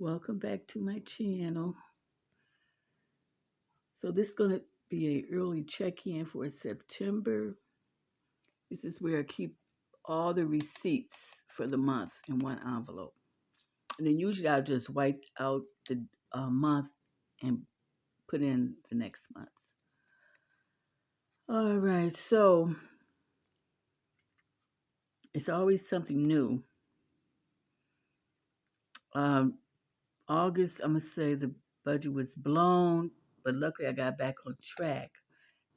Welcome back to my channel. So this is going to be a early check-in for September. This is where I keep all the receipts for the month in one envelope. And then usually I'll just wipe out the month and put in the next month. All right, so it's always something new. August, I'm going to say the budget was blown, but luckily I got back on track.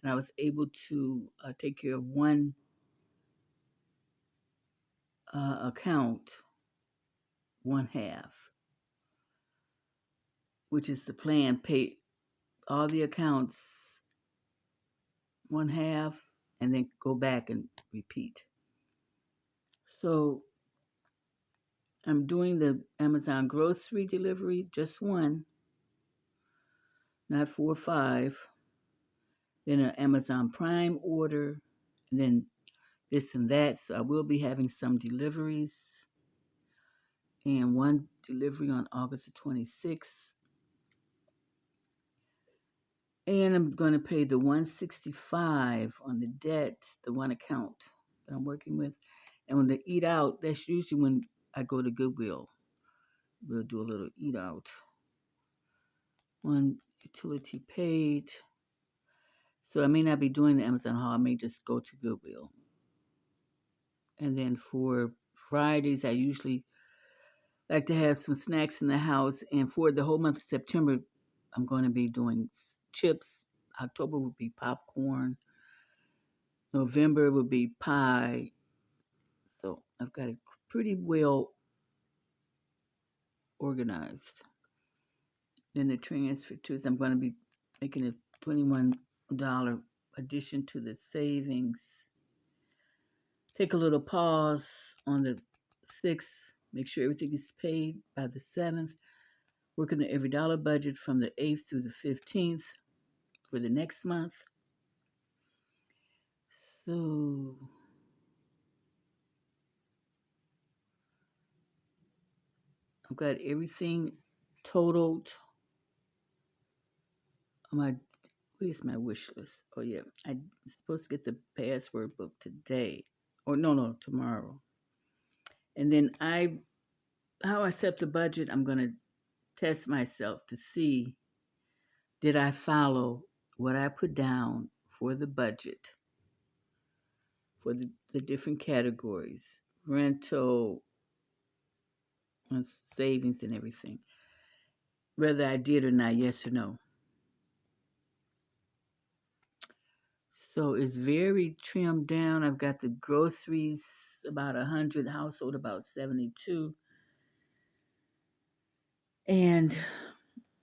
And I was able to take care of one account, one half, which is the plan. Pay all the accounts one half and then go back and repeat. So I'm doing the Amazon grocery delivery, just one, not 4 or 5. Then an Amazon Prime order, and then this and that. So I will be having some deliveries, and one delivery on August the 26th. And I'm going to pay the $165 on the debt, the one account that I'm working with. And when they eat out, that's usually when I go to Goodwill. We'll do a little eat out. One utility paid. So I may not be doing the Amazon haul. I may just go to Goodwill. And then for Fridays, I usually like to have some snacks in the house. And for the whole month of September, I'm going to be doing chips. October will be popcorn. November will be pie. So I've got it pretty well organized. Then the transfer too is I'm going to be making a $21 addition to the savings. Take a little pause on the 6th. Make sure everything is paid by the 7th. Working the every dollar budget from the 8th through the 15th for the next month. So I've got everything totaled. Where's my wish list? Oh yeah, I'm supposed to get the password book today. Or no, tomorrow. And then how I set the budget, I'm gonna test myself to see did I follow what I put down for the budget for the different categories, rental and savings and everything. Whether I did or not, yes or no. So it's very trimmed down. I've got the groceries about 100, household about 72. And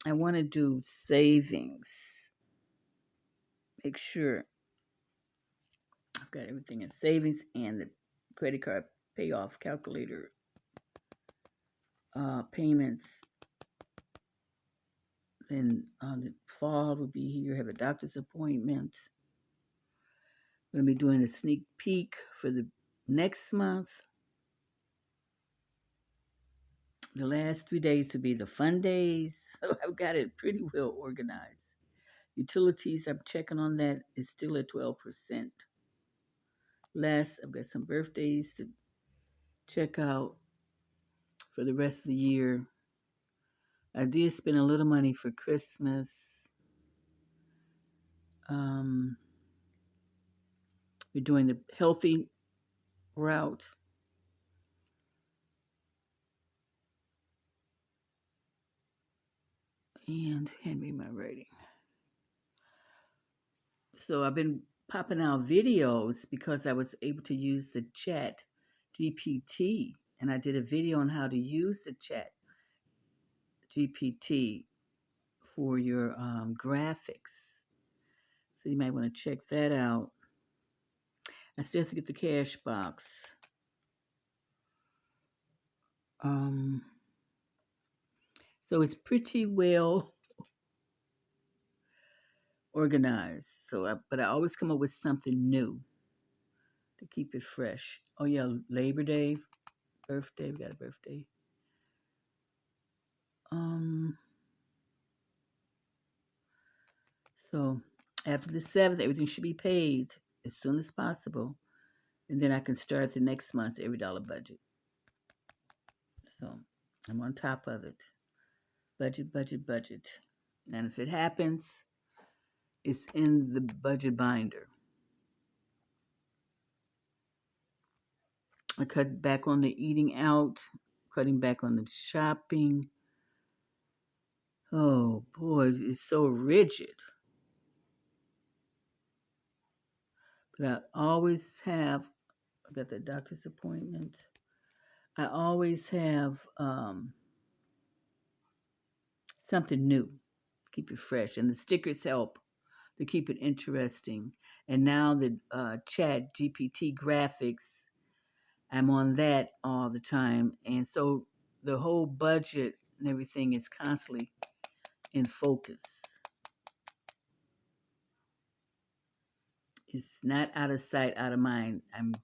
I want to do savings. Make sure I've got everything in savings and the credit card payoff calculator payments. Then the fall will be here. Have a doctor's appointment. I'm going to be doing a sneak peek for the next month. The last 3 days will be the fun days. So I've got it pretty well organized. Utilities, I'm checking on that. It's still at 12% less. I've got some birthdays to check out for the rest of the year. I did spend a little money for Christmas. We're doing the healthy route. And hand me my writing. So I've been popping out videos because I was able to use the chat GPT. And I did a video on how to use the chat GPT for your graphics. So you might want to check that out. I still have to get the cash box. So it's pretty well organized. But I always come up with something new to keep it fresh. Oh yeah, Labor Day, birthday. We got a birthday. After the 7th, everything should be paid as soon as possible. And then I can start the next month's every dollar budget. So I'm on top of it. Budget, budget, budget. And if it happens, it's in the budget binder. I cut back on the eating out, cutting back on the shopping. Oh boy, it's so rigid. But I always have, I got the doctor's appointment. I always have something new, keep it fresh. And the stickers help to keep it interesting. And now the chat GPT graphics, I'm on that all the time. And so the whole budget and everything is constantly in focus. It's not out of sight, out of mind. I'm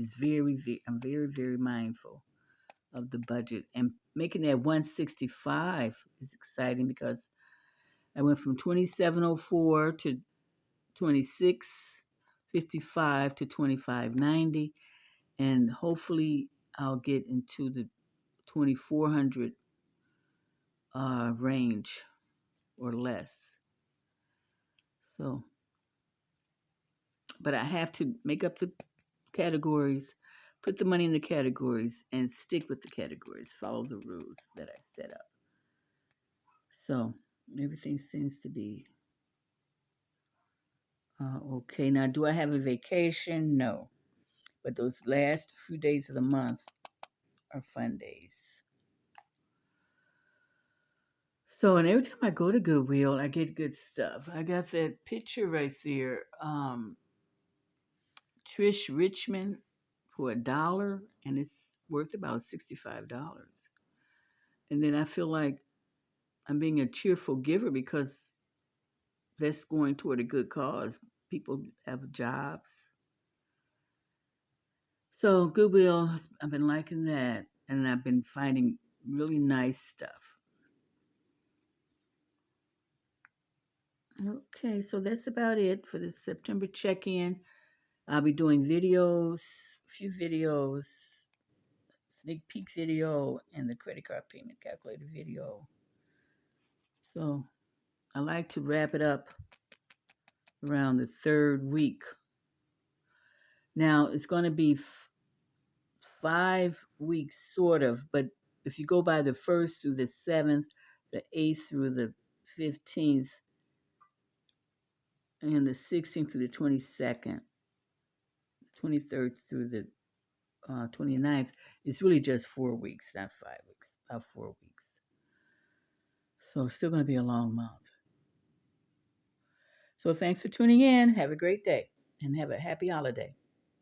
very mindful of the budget, and making that 165 is exciting because I went from 2704 to 2655 to 2590, and hopefully I'll get into the 2400 range or less. So, but I have to make up the categories, put the money in the categories, and stick with the categories, follow the rules that I set up. So everything seems to be okay. Now, do I have a vacation? No. But those last few days of the month are fun days. So, and every time I go to Goodwill, I get good stuff. I got that picture right there. Trish Richmond for $1, and it's worth about $65. And then I feel like I'm being a cheerful giver because that's going toward a good cause. People have jobs. So Goodwill, I've been liking that, and I've been finding really nice stuff. Okay, so that's about it for the September check-in. I'll be doing videos, a few videos, sneak peek video, and the credit card payment calculator video. So I like to wrap it up around the third week. Now it's going to be 5 weeks, sort of, but if you go by the 1st through the 7th, the 8th through the 15th, and the 16th through the 22nd, 23rd through the 29th, it's really just 4 weeks, not 5 weeks, about 4 weeks. So it's still going to be a long month. So thanks for tuning in. Have a great day and have a happy holiday.